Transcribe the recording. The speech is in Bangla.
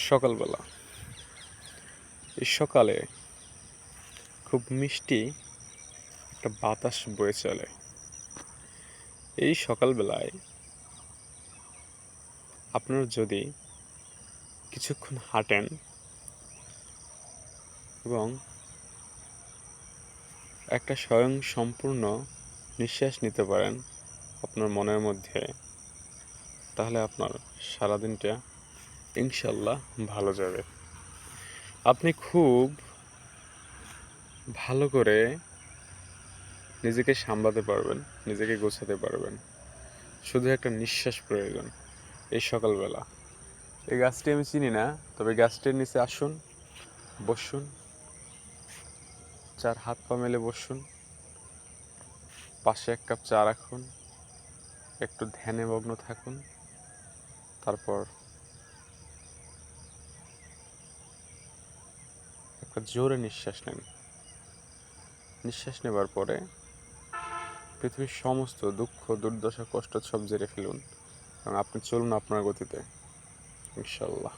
সকালবেলা এই সকালে খুব মিষ্টি একটা বাতাস বয়ে চলে। এই সকালবেলায় আপনারা যদি কিছুক্ষণ হাঁটেন এবং একটা স্বয়ংসম্পূর্ণ নিঃশ্বাস নিতে পারেন আপনার মনের মধ্যে, তাহলে আপনার সারাদিনটা ইনশাল্লাহ ভালো যাবে। আপনি খুব ভালো করে নিজেকে সামলাতে পারবেন, নিজেকে গোছাতে পারবেন। শুধু একটা নিঃশ্বাস প্রয়োজন। এই সকালবেলা এই গাছটি আমি চিনি না, তবে গাছটির নিচে আসুন, বসুন, 4 হাত পা মেলে বসুন, পাশে 1 কাপ চা রাখুন, একটু ধ্যানে মগ্ন থাকুন, তারপর একটা জোরে নিঃশ্বাস নেন। নিঃশ্বাস নেবার পরে পৃথিবীর সমস্ত দুঃখ, দুর্দশা, কষ্ট সব ঝেড়ে ফেলুন এবং আপনি চলুন আপনার গতিতে, ইনশাল্লাহ।